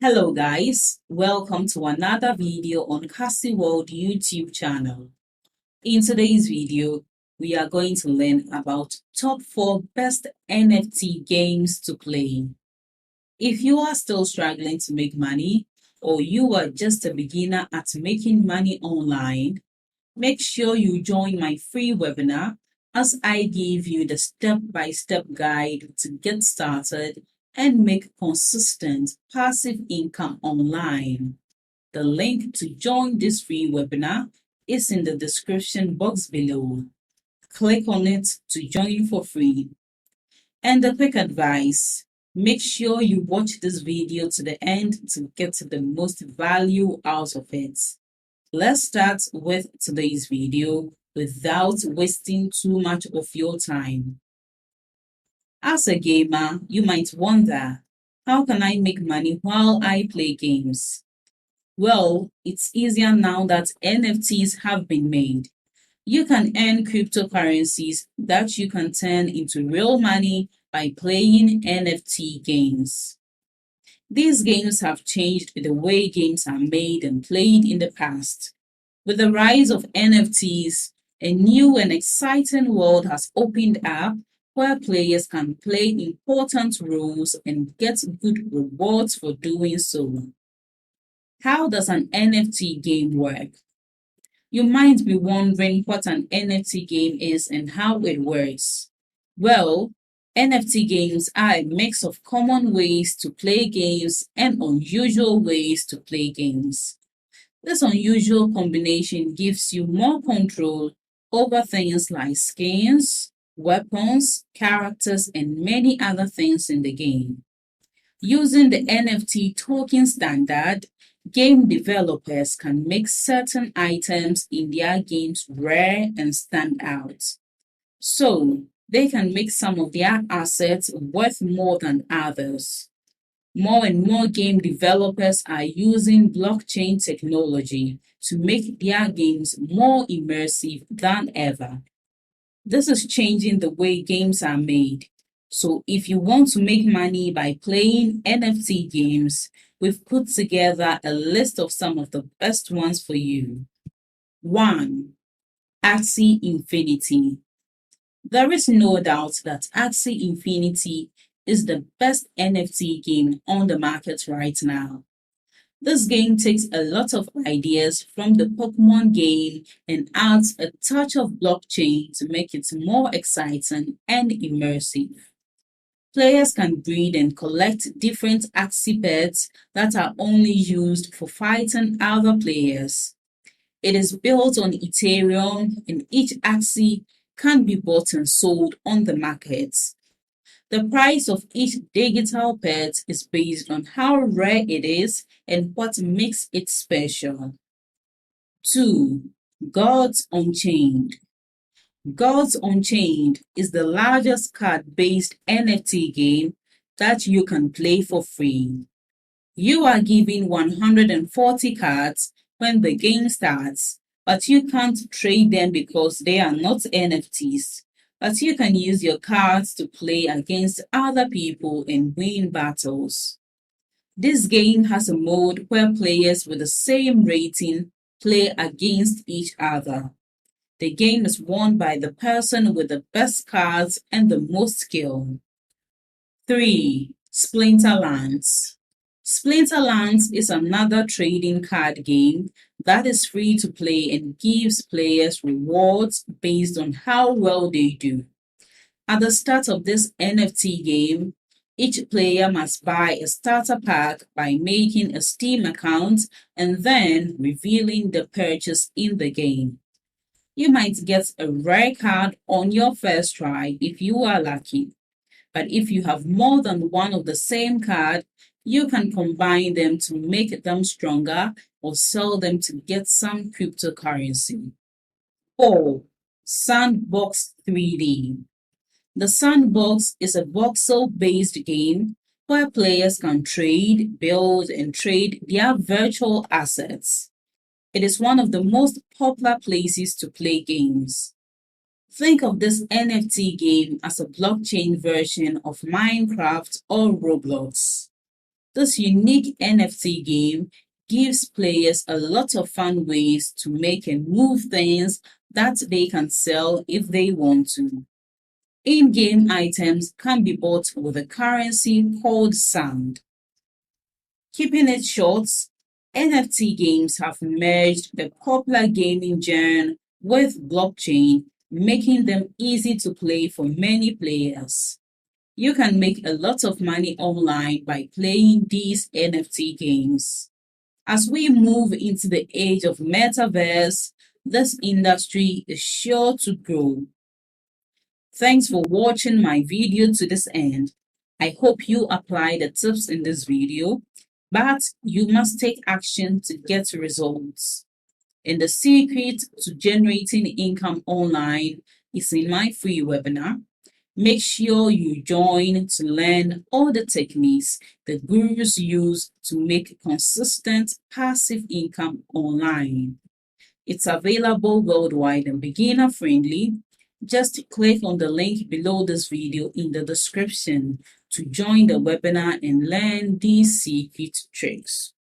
Hello guys, welcome to another video on Cassy World YouTube channel. In today's video, we are going to learn about top 4 best NFT games to play. If you are still struggling to make money or you are just a beginner at making money online, make sure you join my free webinar as I give you the step-by-step guide to get started and make consistent passive income online. The link to join this free webinar is in the description box below. Click on it to join for free. And a quick advice, make sure you watch this video to the end to get the most value out of it. Let's start with today's video without wasting too much of your time. As a gamer, you might wonder, how can I make money while I play games? Well, it's easier now that NFTs have been made. You can earn cryptocurrencies that you can turn into real money by playing NFT games. These games have changed the way games are made and played in the past. With the rise of NFTs, a new and exciting world has opened up where players can play important roles and get good rewards for doing so. How does an NFT game work? You might be wondering what an NFT game is and how it works. Well, NFT games are a mix of common ways to play games and unusual ways to play games. This unusual combination gives you more control over things like skins, weapons, characters, and many other things in the game. Using the NFT token standard, game developers can make certain items in their games rare and stand out. So, they can make some of their assets worth more than others. More and more game developers are using blockchain technology to make their games more immersive than ever. This is changing the way games are made. So if you want to make money by playing NFT games, we've put together a list of some of the best ones for you. 1. Axie Infinity. There is no doubt that Axie Infinity is the best NFT game on the market right now. This game takes a lot of ideas from the Pokemon game and adds a touch of blockchain to make it more exciting and immersive. Players can breed and collect different Axie pets that are only used for fighting other players. It is built on Ethereum and each Axie can be bought and sold on the market. The price of each digital pet is based on how rare it is and what makes it special. 2. Gods Unchained. Gods Unchained is the largest card-based NFT game that you can play for free. You are given 140 cards when the game starts, but you can't trade them because they are not NFTs. But you can use your cards to play against other people and win battles. This game has a mode where players with the same rating play against each other. The game is won by the person with the best cards and the most skill. 3. Splinterlands. Splinterlands is another trading card game that is free to play and gives players rewards based on how well they do. At the start of this NFT game, each player must buy a starter pack by making a Steam account and then revealing the purchase in the game. You might get a rare card on your first try if you are lucky. But if you have more than one of the same card, you can combine them to make them stronger or sell them to get some cryptocurrency. 4. Sandbox 3D. The Sandbox is a voxel-based game where players can trade, build, and trade their virtual assets. It is one of the most popular places to play games. Think of this NFT game as a blockchain version of Minecraft or Roblox. This unique NFT game gives players a lot of fun ways to make and move things that they can sell if they want to. In-game items can be bought with a currency called sand. Keeping it short, NFT games have merged the popular gaming genre with blockchain, making them easy to play for many players. You can make a lot of money online by playing these NFT games. As we move into the age of metaverse, this industry is sure to grow. Thanks for watching my video to this end. I hope you apply the tips in this video, but you must take action to get results. And the secret to generating income online is in my free webinar. Make sure you join to learn all the techniques the gurus use to make consistent passive income online. It's available worldwide and beginner friendly. Just click on the link below this video in the description to join the webinar and learn these secret tricks.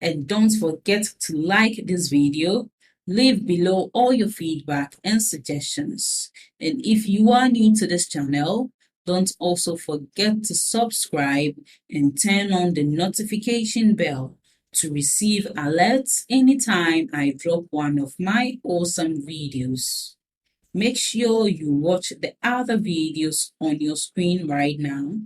And don't forget to like this video, leave below all your feedback and suggestions. And if you are new to this channel, don't also forget to subscribe and turn on the notification bell to receive alerts anytime I drop one of my awesome videos. Make sure you watch the other videos on your screen right now